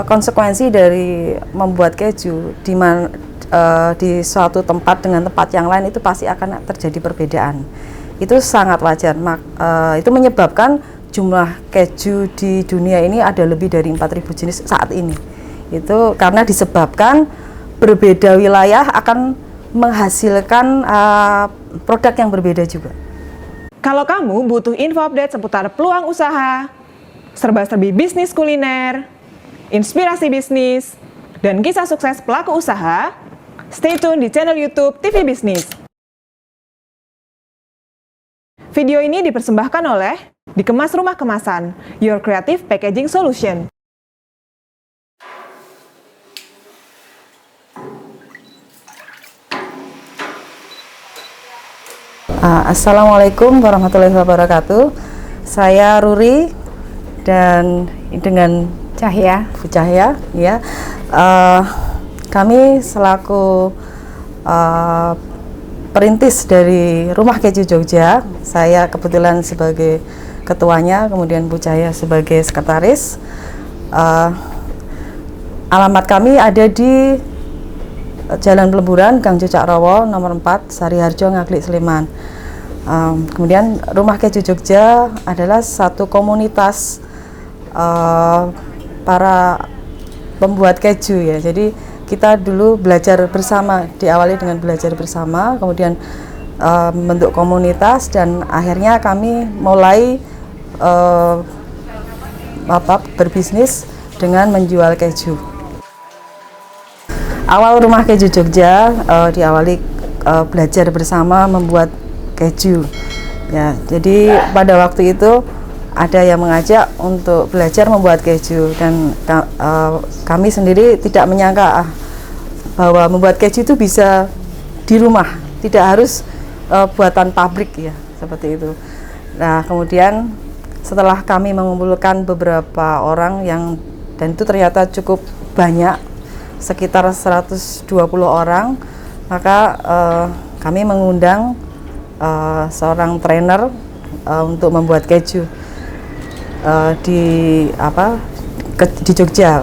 konsekuensi dari membuat keju di suatu tempat dengan tempat yang lain itu pasti akan terjadi perbedaan. Itu sangat wajar. Itu menyebabkan jumlah keju di dunia ini ada lebih dari 4.000 jenis saat ini. Itu karena disebabkan berbeda wilayah akan menghasilkan produk yang berbeda juga. Kalau kamu butuh info update seputar peluang usaha, serba-serbi bisnis kuliner, inspirasi bisnis, dan kisah sukses pelaku usaha, stay tune di channel YouTube TV Bisnis. Video ini dipersembahkan oleh Dikemas Rumah Kemasan, Your Creative Packaging Solution. Assalamualaikum warahmatullahi wabarakatuh. Saya Ruri dan dengan Bu Cahya, ya. Kami selaku perintis dari Rumah Keju Jogja. Saya kebetulan sebagai ketuanya, kemudian Bu Cahya sebagai sekretaris. Alamat kami ada di Jalan Pelemburan, Gang Cucak Rowo, nomor 4, Sariharjo, Ngaglik, Sleman. Kemudian Rumah Keju Jogja adalah satu komunitas para pembuat keju, ya. Jadi kita dulu belajar bersama, diawali dengan belajar bersama, kemudian membentuk komunitas, dan akhirnya kami mulai berbisnis dengan menjual keju. Awal Rumah Keju Jogja diawali belajar bersama membuat keju, ya. Jadi pada waktu itu ada yang mengajak untuk belajar membuat keju, dan kami sendiri tidak menyangka bahwa membuat keju itu bisa di rumah, tidak harus buatan pabrik, ya, seperti itu. Nah, kemudian setelah kami mengumpulkan beberapa orang dan itu ternyata cukup banyak, sekitar 120 orang, maka kami mengundang seorang trainer untuk membuat keju di Jogja,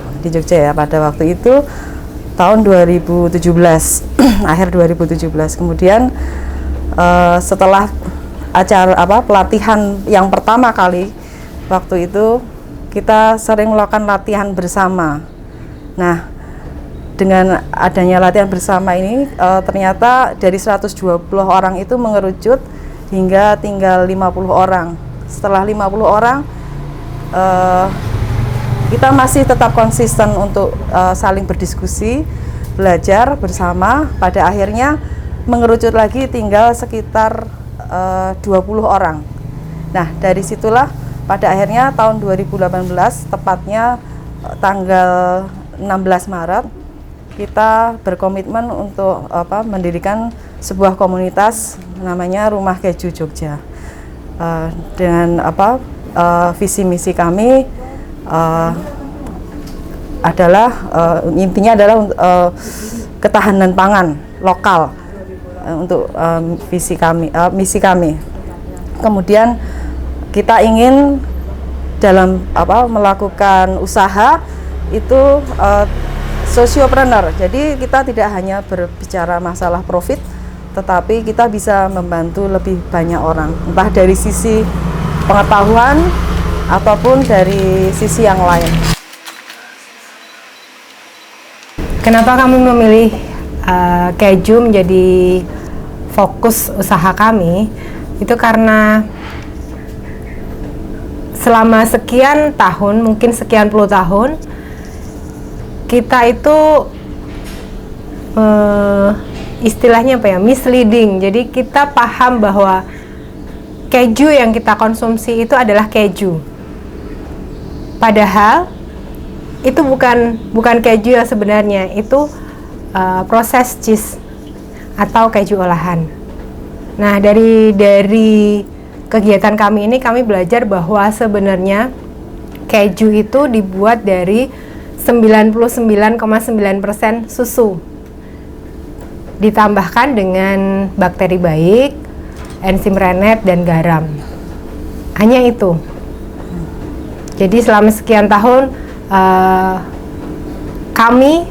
ya, pada waktu itu tahun 2017 akhir 2017. Kemudian setelah acara pelatihan yang pertama kali, waktu itu kita sering melakukan latihan bersama. Nah, dengan adanya latihan bersama ini ternyata dari 120 orang itu mengerucut hingga tinggal 50 orang. Setelah 50 orang kita masih tetap konsisten untuk saling berdiskusi, belajar bersama. Pada akhirnya mengerucut lagi tinggal sekitar 20 orang. Nah, dari situlah pada akhirnya tahun 2018, tepatnya tanggal 16 Maret, kita berkomitmen untuk mendirikan sebuah komunitas namanya Rumah Keju Jogja. Dengan visi misi kami adalah intinya adalah ketahanan pangan lokal untuk misi kami. Kemudian kita ingin dalam melakukan usaha itu sosiopreneur. Jadi kita tidak hanya berbicara masalah profit, tetapi kita bisa membantu lebih banyak orang, entah dari sisi pengetahuan ataupun dari sisi yang lain. Kenapa kami memilih keju menjadi fokus usaha kami? Itu karena selama sekian tahun, mungkin sekian puluh tahun, kita itu istilahnya misleading. Jadi kita paham bahwa keju yang kita konsumsi itu adalah keju, padahal itu bukan keju yang sebenarnya, itu proses cheese atau keju olahan. Nah, dari kegiatan kami ini kami belajar bahwa sebenarnya keju itu dibuat dari 99,9% susu, ditambahkan dengan bakteri baik, enzim rennet, dan garam. Hanya itu. Jadi selama sekian tahun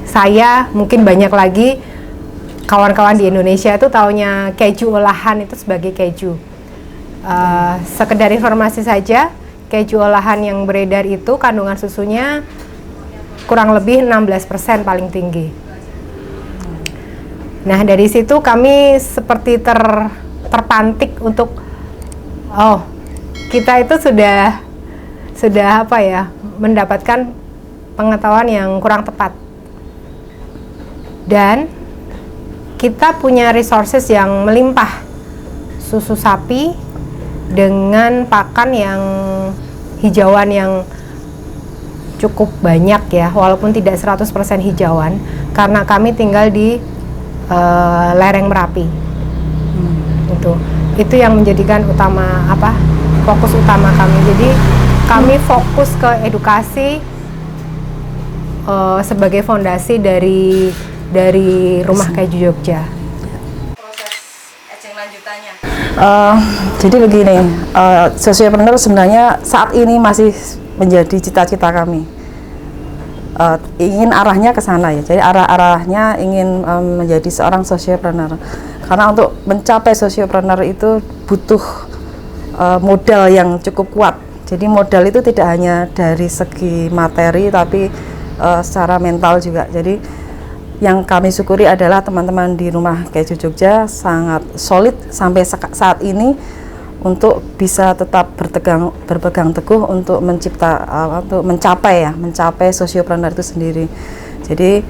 saya, mungkin banyak lagi kawan-kawan di Indonesia itu taunya keju olahan itu sebagai keju. Sekedar informasi saja, keju olahan yang beredar itu kandungan susunya kurang lebih 16% paling tinggi. Nah, dari situ kami seperti terpantik untuk kita itu sudah mendapatkan pengetahuan yang kurang tepat. Dan kita punya resources yang melimpah, susu sapi dengan pakan yang hijauan yang cukup banyak ya, walaupun tidak 100% hijauan karena kami tinggal di lereng Merapi. Itu yang menjadikan fokus utama kami. Jadi kami fokus ke edukasi sebagai fondasi dari Rumah Keju Jogja. Proses etching lanjutannya. Jadi begini, Sociopreneur sebenarnya saat ini masih menjadi cita-cita kami. Ingin arahnya ke sana ya. Jadi arahnya ingin menjadi seorang sociopreneur. Karena untuk mencapai sociopreneur itu butuh modal yang cukup kuat. Jadi modal itu tidak hanya dari segi materi tapi secara mental juga. Jadi yang kami syukuri adalah teman-teman di Rumah Keju Jogja sangat solid sampai saat ini untuk bisa tetap berpegang teguh untuk untuk mencapai sociopreneur itu sendiri. Jadi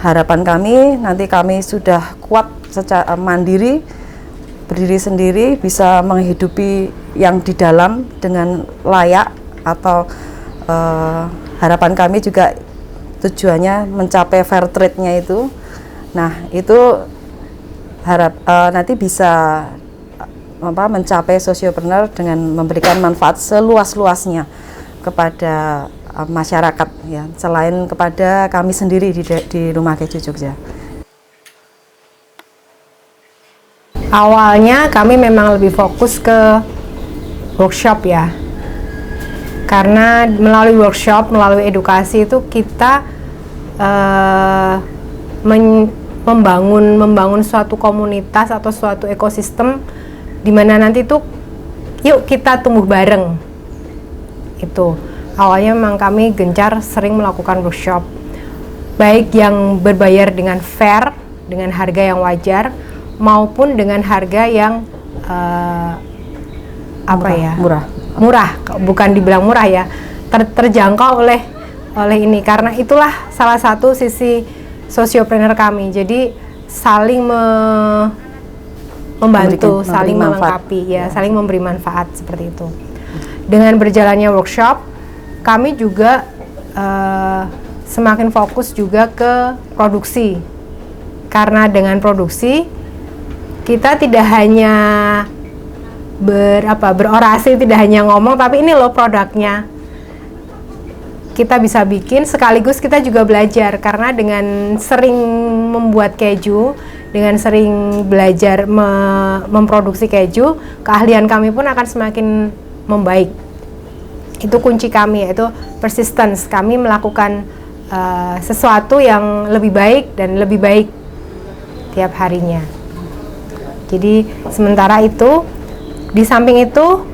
harapan kami nanti kami sudah kuat secara mandiri, berdiri sendiri, bisa menghidupi yang di dalam dengan layak, atau harapan kami juga tujuannya mencapai fair trade-nya itu. Nah, itu nanti bisa mencapai sociopreneur dengan memberikan manfaat seluas-luasnya kepada masyarakat ya, selain kepada kami sendiri di Rumah Keju Jogja. Awalnya kami memang lebih fokus ke workshop ya. Karena melalui workshop, melalui edukasi itu kita membangun suatu komunitas atau suatu ekosistem di mana nanti tuh yuk kita tumbuh bareng. Itu awalnya memang kami gencar sering melakukan workshop, baik yang berbayar dengan fair, dengan harga yang wajar, maupun dengan harga yang murah, bukan dibilang murah ya, terjangkau oleh ini, karena itulah salah satu sisi sociopreneur kami. Jadi saling membantu, saling melengkapi ya, saling memberi manfaat seperti itu. Dengan berjalannya workshop, kami juga semakin fokus juga ke produksi, karena dengan produksi kita tidak hanya berorasi, tidak hanya ngomong, tapi ini loh produknya kita bisa bikin, sekaligus kita juga belajar, karena dengan sering membuat keju, dengan sering belajar memproduksi keju, keahlian kami pun akan semakin membaik. Itu kunci kami, yaitu persistence. Kami melakukan sesuatu yang lebih baik dan lebih baik tiap harinya. Jadi sementara itu, di samping itu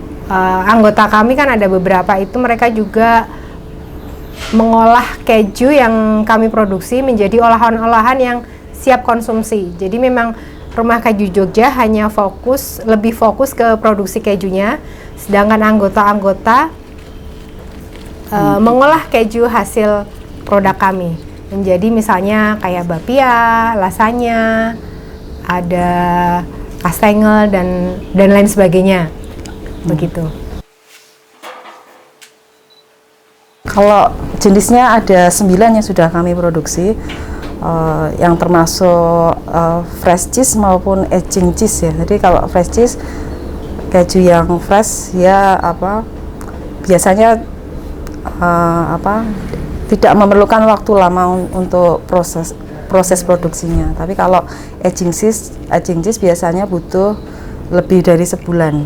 anggota kami kan ada beberapa, itu mereka juga mengolah keju yang kami produksi menjadi olahan-olahan yang siap konsumsi. Jadi memang Rumah Keju Jogja hanya lebih fokus ke produksi kejunya, sedangkan anggota-anggota mengolah keju hasil produk kami menjadi misalnya kayak bapia, lasanya, ada kastengel dan lain sebagainya. Begitu. Kalau jenisnya ada 9 yang sudah kami produksi, yang termasuk fresh cheese maupun aging cheese ya. Jadi kalau fresh cheese, keju yang fresh ya biasanya tidak memerlukan waktu lama untuk proses produksinya. Tapi kalau aging cheese biasanya butuh lebih dari sebulan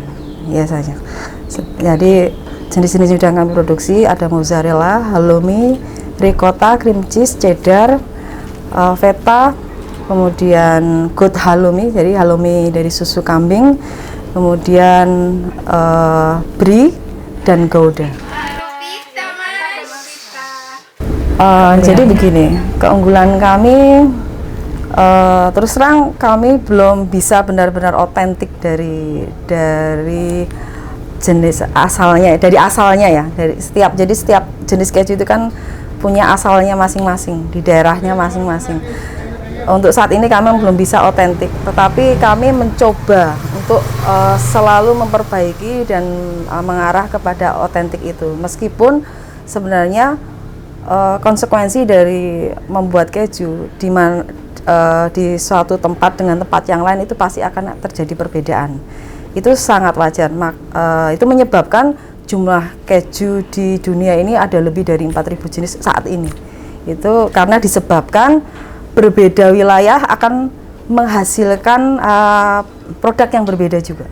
biasanya. Jadi jenis-jenis yang kami produksi ada mozzarella, halloumi, ricotta, cream cheese, cheddar, feta, kemudian goat halloumi, jadi halloumi dari susu kambing, kemudian brie dan gouda. Jadi begini, keunggulan kami terus terang kami belum bisa benar-benar otentik dari jenis asalnya, dari setiap jenis keju itu kan punya asalnya masing-masing di daerahnya masing-masing. Untuk saat ini kami belum bisa otentik, tetapi kami mencoba untuk selalu memperbaiki dan mengarah kepada otentik itu, meskipun sebenarnya konsekuensi dari membuat keju di suatu tempat dengan tempat yang lain itu pasti akan terjadi perbedaan. Itu sangat wajar. Itu menyebabkan jumlah keju di dunia ini ada lebih dari 4.000 jenis saat ini. Itu karena disebabkan berbeda wilayah akan menghasilkan produk yang berbeda juga.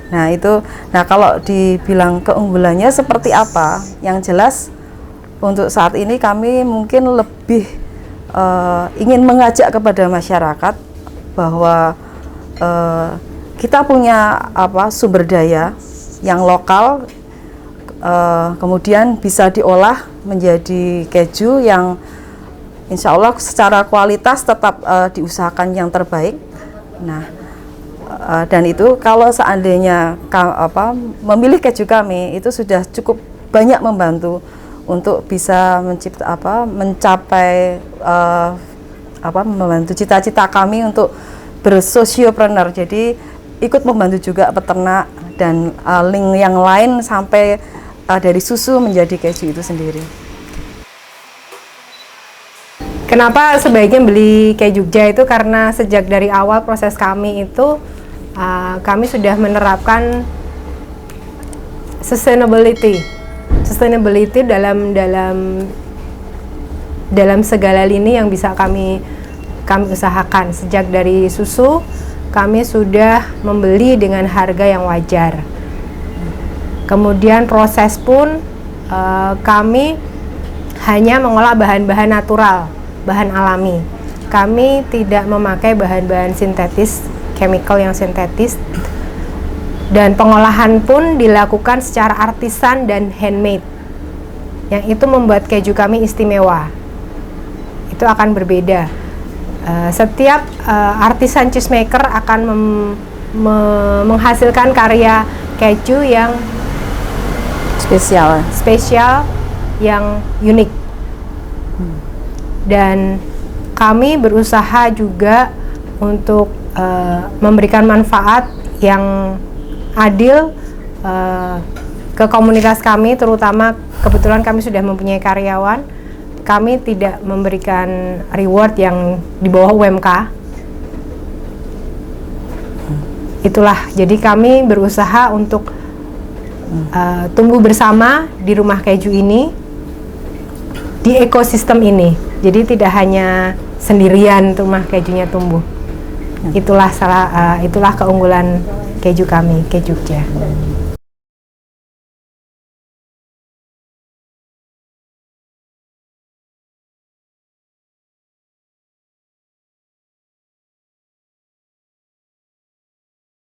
Nah, kalau dibilang keunggulannya seperti apa? Yang jelas untuk saat ini kami mungkin lebih ingin mengajak kepada masyarakat bahwa kita punya sumber daya yang lokal, kemudian bisa diolah menjadi keju yang insya Allah secara kualitas tetap diusahakan yang terbaik. Nah, dan itu kalau seandainya memilih keju kami itu sudah cukup banyak membantu untuk bisa mencapai membantu cita-cita kami untuk bersosiopreneur. Jadi ikut membantu juga peternak dan link yang lain sampai dari susu menjadi keju itu sendiri. Kenapa sebaiknya beli keju Jogja itu karena sejak dari awal proses kami itu kami sudah menerapkan sustainability dalam segala lini yang bisa kami usahakan. Sejak dari susu kami sudah membeli dengan harga yang wajar. Kemudian proses pun kami hanya mengolah bahan-bahan natural, bahan alami. Kami tidak memakai bahan-bahan sintetis, chemical yang sintetis. Dan pengolahan pun dilakukan secara artisan dan handmade. Yang itu membuat keju kami istimewa. Itu akan berbeda. Setiap artisan cheesemaker akan menghasilkan karya keju yang spesial, yang unik. Dan kami berusaha juga untuk memberikan manfaat yang adil ke komunitas kami, terutama kebetulan kami sudah mempunyai karyawan. Kami tidak memberikan reward yang di bawah UMK. Itulah, jadi kami berusaha untuk tumbuh bersama di rumah keju ini, di ekosistem ini. Jadi tidak hanya sendirian rumah kejunya tumbuh. Itulah keunggulan keju kami, keju Jogja.